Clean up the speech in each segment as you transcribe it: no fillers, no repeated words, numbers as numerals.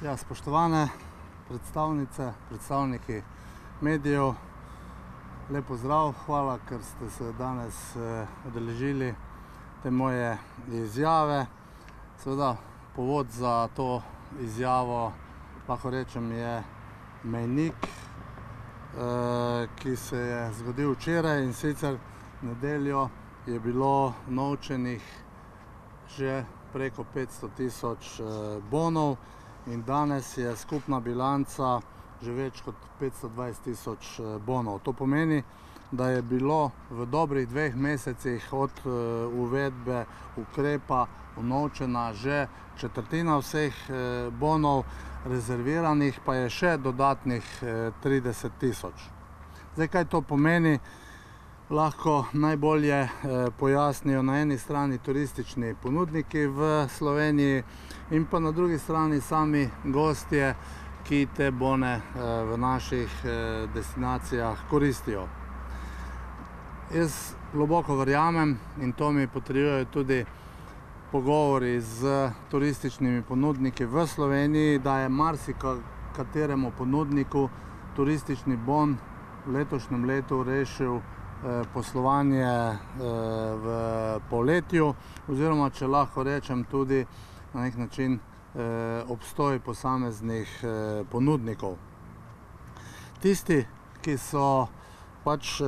Ja, spoštovane predstavnice, predstavniki medijev, lep pozdrav, hvala, ker ste se danes udeležili te moje izjave. Seveda, povod za to izjavo, lahko rečem, je mejnik, ki se je zgodil včeraj, in sicer v nedeljo je bilo unovčenih že preko 500 tisoč bonov in danes je skupna bilanca že več kot 520 tisoč bonov. To pomeni, da je bilo v dobrih 2 mesecih od uvedbe ukrepa unovčena že četrtina vseh bonov, rezerviranih pa je še dodatnih 30 tisoč. Zdaj, kaj to pomeni, lahko najbolje pojasnijo na eni strani turistični ponudniki v Sloveniji in pa na drugi strani sami gostje, ki te bone v naših destinacijah koristijo. Jaz globoko verjamem, in to mi potrjujejo tudi pogovori z turističnimi ponudniki v Sloveniji, da je marsikateremu ponudniku turistični bon v letošnjem letu rešil poslovanje v poletju, oziroma, če lahko rečem, tudi na nek način obstoj posameznih ponudnikov. Tisti, ki so pač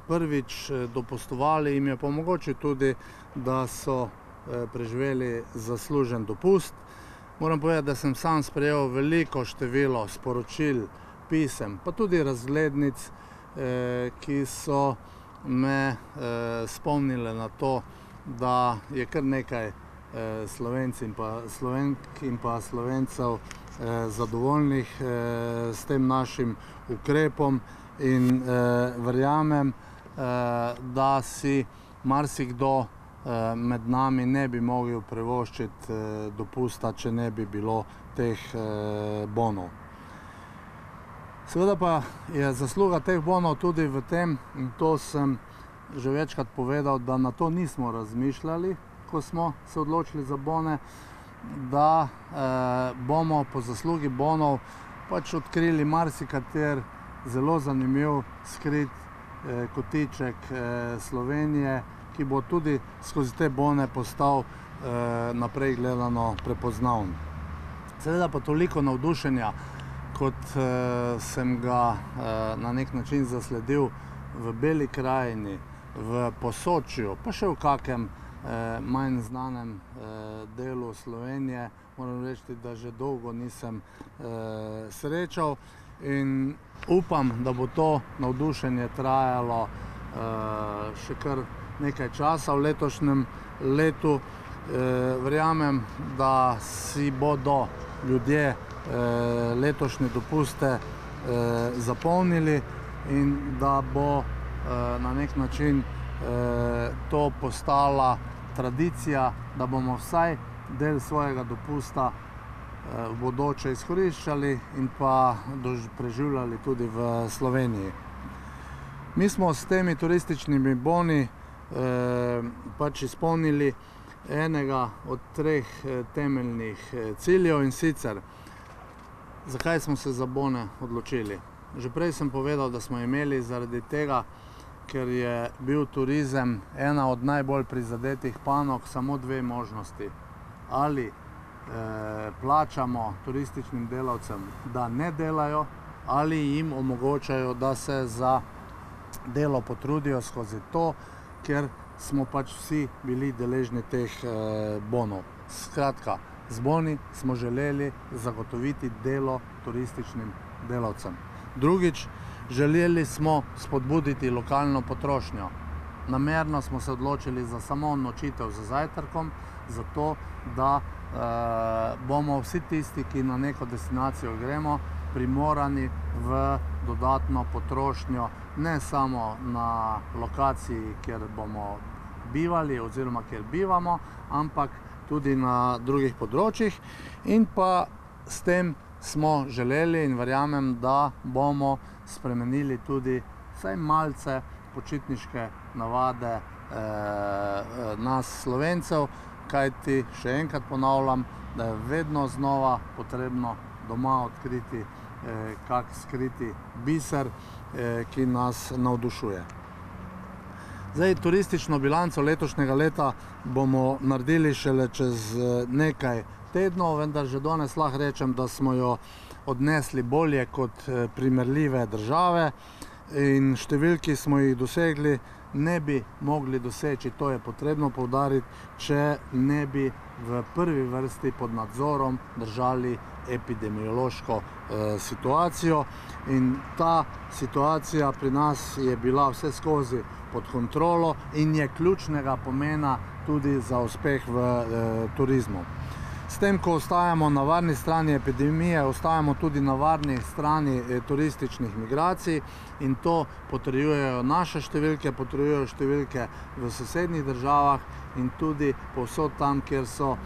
prvič dopustovali, jim je pa mogoče tudi, da so preživeli zaslužen dopust. Moram povedati, da sem sam sprejel veliko število sporočil, pisem, pa tudi razglednic, ki so me spomnile na to, da je kar nekaj Slovenk in pa Slovencev zadovoljnih s tem našim ukrepom in verjamem, da si marsikdo med nami ne bi mogel privoščiti dopusta, če ne bi bilo teh bonov. Seveda pa je zasluga teh bonov tudi v tem, in to sem že večkrat povedal, da na to nismo razmišljali, ko smo se odločili za bone, da bomo po zaslugi bonov pač odkrili marsikater zelo zanimiv skrit kotiček Slovenije, ki bo tudi skozi te bone postal naprej gledano prepoznaven. Seveda pa toliko navdušenja, kot sem ga na nek način zasledil v Beli krajini, v Posočju, pa še v kakem manj znanem delu Slovenije, moram reči, da že dolgo nisem srečal, in upam, da bo to navdušenje trajalo še kar nekaj časa v letošnjem letu. Verjamem, da si bodo ljudje letošnje dopuste zapolnili in da bo na nek način to postala tradicija, da bomo vsaj del svojega dopusta v bodoče izkoriščali in pa preživljali tudi v Sloveniji. Mi smo s temi turističnimi boni pač izpolnili enega od 3 temeljnih ciljev, in sicer, zakaj smo se za bone odločili. Že prej sem povedal, da smo imeli zaradi tega, ker je bil turizem ena od najbolj prizadetih panog, samo 2 možnosti. Ali plačamo turističnim delavcem, da ne delajo, ali jim omogočajo, da se za delo potrudijo skozi to, ker smo pač vsi bili deležni teh bonov. Skratka, z boni smo želeli zagotoviti delo turističnim delavcem. Drugič, želeli smo spodbuditi lokalno potrošnjo. Namerno smo se odločili za samo nočitev z zajtrkom, zato da bomo vsi tisti, ki na neko destinacijo gremo, primorani v dodatno potrošnjo, ne samo na lokaciji, kjer bomo bivali oziroma kjer bivamo, ampak tudi na drugih področjih, in pa s tem smo želeli in verjamem, da bomo spremenili tudi vsaj malce počitniške navade nas Slovencev, kajti še enkrat ponavljam, da je vedno znova potrebno doma odkriti kak skriti biser, ki nas navdušuje. Zdaj, turistično bilanco letošnjega leta bomo naredili šele čez nekaj tednov, vendar že danes lahko rečem, da smo jo odnesli bolje kot primerljive države in številki smo jih dosegli, ne bi mogli doseči, to je potrebno poudariti, če ne bi v prvi vrsti pod nadzorom držali epidemiološko situacijo. In ta situacija pri nas je bila vse skozi pod kontrolo in je ključnega pomena tudi za uspeh v turizmu. S tem, ko ostajamo na varni strani epidemije, ostajamo tudi na varni strani turističnih migracij in to potrjujejo naše številke, potrjujejo številke v sosednjih državah in tudi povsod tam, kjer so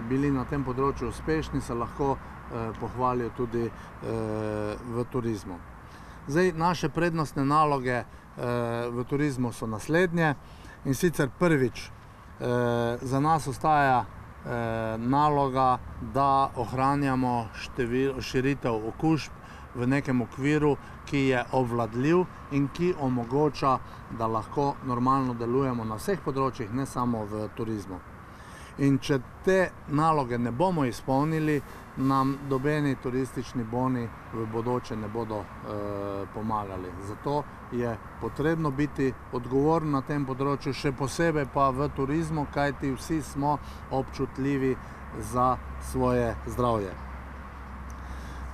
bili na tem področju uspešni, se lahko pohvalijo tudi v turizmu. Zdaj, naše prednostne naloge v turizmu so naslednje in sicer prvič, za nas ostaja naloga, da ohranjamo širitev okužb v nekem okviru, ki je obvladljiv in ki omogoča, da lahko normalno delujemo na vseh področjih, ne samo v turizmu. In če te naloge ne bomo izpolnili, nam nobeni turistični boni v bodoče ne bodo pomagali. Zato je potrebno biti odgovoren na tem področju, še posebej pa v turizmu, kajti vsi smo občutljivi za svoje zdravje.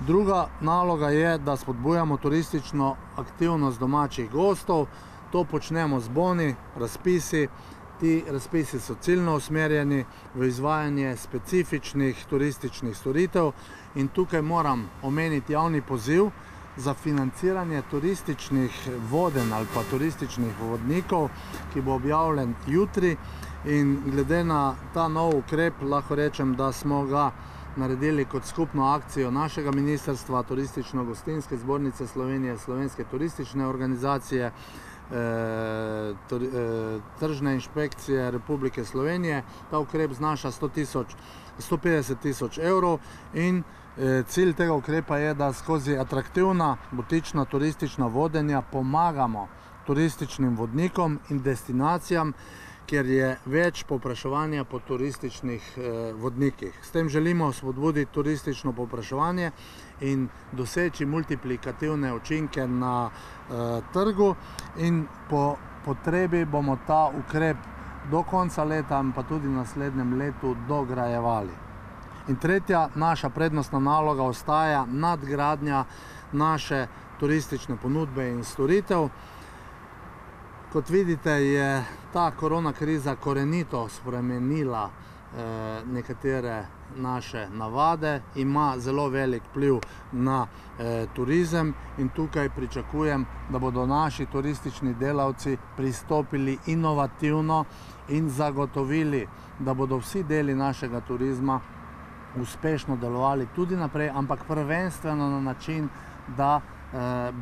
Druga naloga je, da spodbujamo turistično aktivnost domačih gostov. To počnemo z boni, razpisi. Ti razpisi so ciljno usmerjeni v izvajanje specifičnih turističnih storitev in tukaj moram omeniti javni poziv za financiranje turističnih vodenj ali pa turističnih vodnikov, ki bo objavljen jutri, in glede na ta nov ukrep lahko rečem, da smo ga naredili kot skupno akcijo našega ministrstva, Turistično-gostinske zbornice Slovenije, Slovenske turistične organizacije, Tržne inšpekcije Republike Slovenije. Ta ukrep znaša 150 tisoč evrov in cilj tega ukrepa je, da skozi atraktivna butična turistična vodenja pomagamo turističnim vodnikom in destinacijam, kjer je več povpraševanja po turističnih vodnikih. S tem želimo spodbuditi turistično povpraševanje in doseči multiplikativne učinke na trgu in po potrebi bomo ta ukrep do konca leta in pa tudi v naslednjem letu dograjevali. In tretja naša prednostna naloga ostaja nadgradnja naše turistične ponudbe in storitev. Kot vidite, je ta korona kriza korenito spremenila nekatere naše navade, ima zelo velik vpliv na turizem in tukaj pričakujem, da bodo naši turistični delavci pristopili inovativno in zagotovili, da bodo vsi deli našega turizma uspešno delovali tudi naprej, ampak prvenstveno na način, da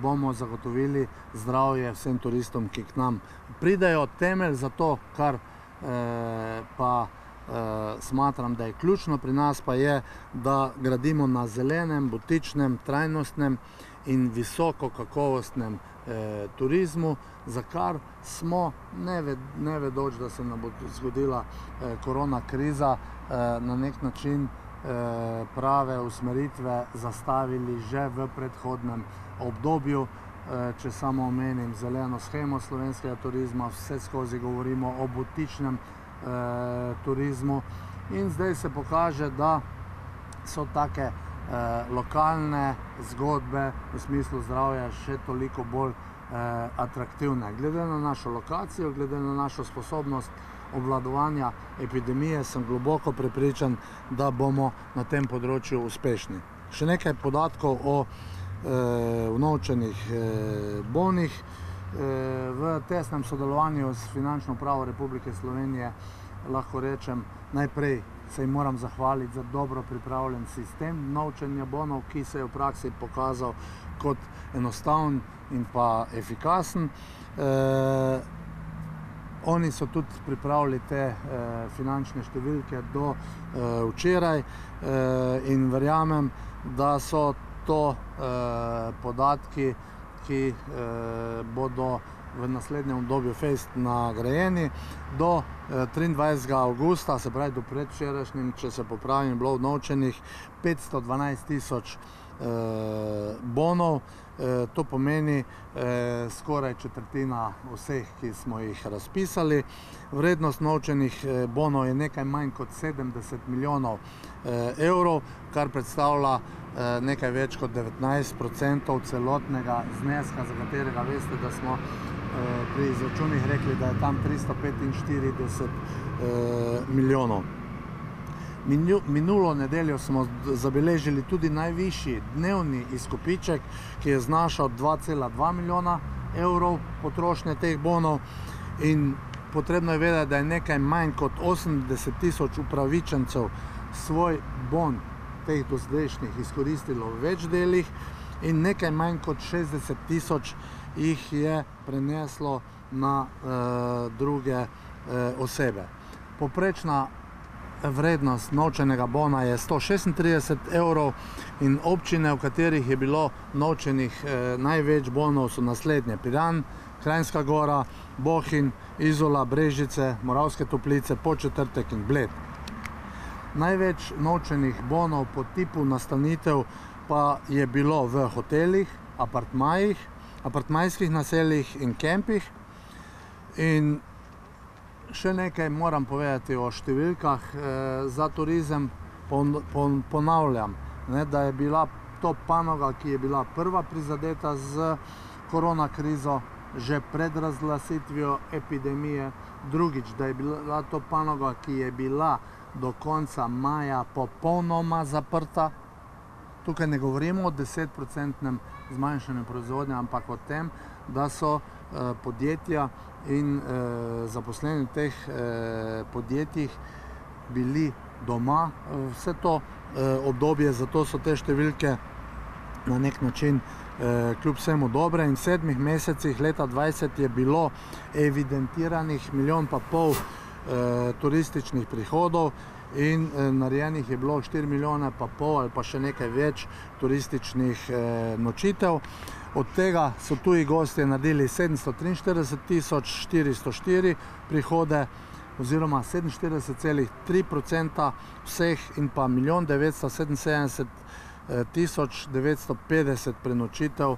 bomo zagotovili zdravje vsem turistom, ki k nam pridejo. Temelj za to, kar pa smatram, da je ključno pri nas, pa je, da gradimo na zelenem, butičnem, trajnostnem in visoko kakovostnem turizmu, za kar smo, ne vedoč, da se nam bo zgodila korona kriza, na nek način prave usmeritve zastavili že v predhodnem obdobju. Če samo omenim zeleno shemo slovenskega turizma, vse skozi govorimo o butičnem turizmu in zdaj se pokaže, da so take lokalne zgodbe v smislu zdravja še toliko bolj atraktivne. Glede na našo lokacijo, glede na našo sposobnost obvladovanja epidemije, sem globoko prepričan, da bomo na tem področju uspešni. Še nekaj podatkov o vnovčenih bonih. V tesnem sodelovanju s Finančno upravo Republike Slovenije lahko rečem, najprej se jim moram zahvaliti za dobro pripravljen sistem vnovčenja bonov, ki se je v praksi pokazal kot enostaven in pa efikasen. Oni so tudi pripravili te finančne številke do včeraj in verjamem, da so to podatki, ki bodo v naslednjem obdobju fejst nagrajeni. Do 23. avgusta, se pravi do predvčerajšnjim, če se popravim, je bilo vnovčenih 512 tisoč bonov. To pomeni skoraj četrtina vseh, ki smo jih razpisali. Vrednost vnovčenih bonov je nekaj manj kot 70 milijonov evrov, kar predstavlja nekaj več kot 19% celotnega zneska, za katerega veste, da smo pri izračunih rekli, da je tam 345 milijonov. Minulo nedeljo smo zabeležili tudi najvišji dnevni izkupiček, ki je znašal 2,2 milijona evrov potrošnje teh bonov, in potrebno je vedeti, da je nekaj manj kot 80 tisoč upravičencev svoj bon teh dozdajšnjih izkoristilo v več delih in nekaj manj kot 60 tisoč jih je preneslo na druge osebe. Poprečna vrednost vnovčenega bona je 136 evrov in občine, v katerih je bilo vnovčenih največ bonov, so naslednje: Piran, Kranjska Gora, Bohinj, Izola, Brežice, Moravske Toplice, Podčetrtek in Bled. Največ vnovčenih bonov po tipu nastanitev pa je bilo v hotelih, apartmajih, apartmajskih naseljih in kempih. In še nekaj moram povedati o številkah za turizem. Ponavljam, da je bila to panoga, ki je bila prva prizadeta z korona krizo že pred razglasitvijo epidemije. Drugič, da je bila to panoga, ki je bila do konca maja popolnoma zaprta. Tukaj ne govorimo o 10% zmanjšanju proizvodnje, ampak o tem, da so podjetja in zaposleni v teh podjetjih bili doma vse to obdobje, zato so te številke na nek način kljub vsemu dobre. In v 7 mesecih leta 2020 je bilo evidentiranih 1,5 milijona turističnih prihodov in narejenih je bilo 4,5 milijona ali pa še nekaj več turističnih nočitev. Od tega so tuji gostje naredili 743 tisoč 404 prihode oziroma 47,3% vseh in pa 1 977 tisoč 950 prenočitev,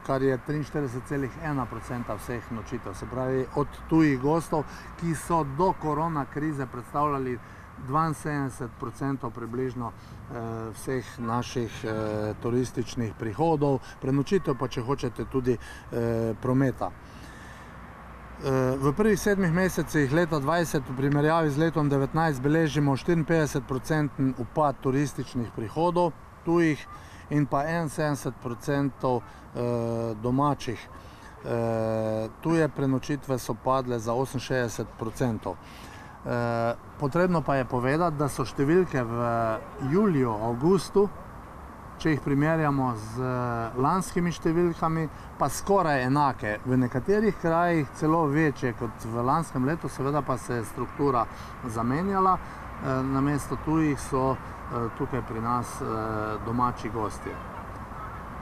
kar je 43,1% vseh nočitev. Se pravi, od tujih gostov, ki so do korona krize predstavljali 72% približno vseh naših turističnih prihodov, prenočitev pa, če hočete, tudi prometa. V prvih 7 mesecih leta 2020 v primerjavi z letom 2019 beležimo 54% upad turističnih prihodov tujih in pa 71% domačih. Tuje prenočitve so padle za 68%. Potrebno pa je povedati, da so številke v juliju, avgustu, če jih primerjamo z lanskimi številkami, pa skoraj enake. V nekaterih krajih celo večje kot v lanskem letu, seveda pa se je struktura zamenjala. Namesto tujih so tukaj pri nas domači gostje.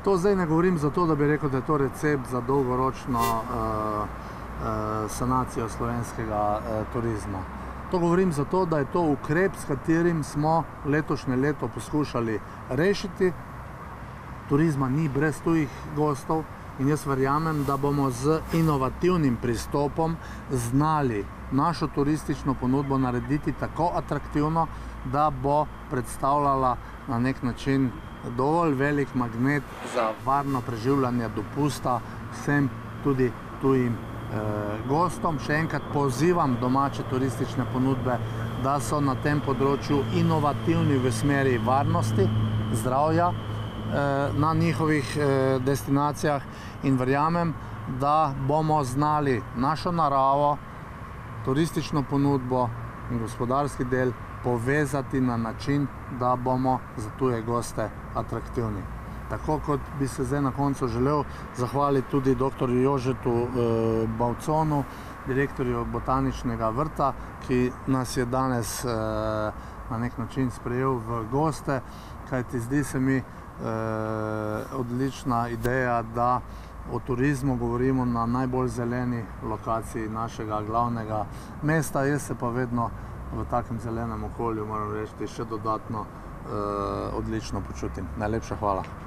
To zdaj ne govorim zato, da bi rekel, da je to recept za dolgoročno sanacijo slovenskega turizma. To govorim zato, da je to ukrep, s katerim smo letošnje leto poskušali rešiti. Turizma ni brez tujih gostov in jaz verjamem, da bomo z inovativnim pristopom znali našo turistično ponudbo narediti tako atraktivno, da bo predstavljala na nek način dovolj velik magnet za varno preživljanje dopusta vsem, tudi tujim gostom. Še enkrat pozivam domače turistične ponudbe, da so na tem področju inovativni v smeri varnosti, zdravja na njihovih destinacijah in verjamem, da bomo znali našo naravo, turistično ponudbo in gospodarski del povezati na način, da bomo za tuje goste atraktivni. Tako kot bi se zdaj na koncu želel zahvaliti tudi dr. Jožetu Bavconu direktorju Botaničnega vrta, ki nas je danes na nek način sprejel v goste, kajti zdi se mi odlična ideja, da o turizmu govorimo na najbolj zeleni lokaciji našega glavnega mesta. Jaz se pa vedno v takem zelenem okolju, moram reči, še dodatno odlično počutim. Najlepša hvala.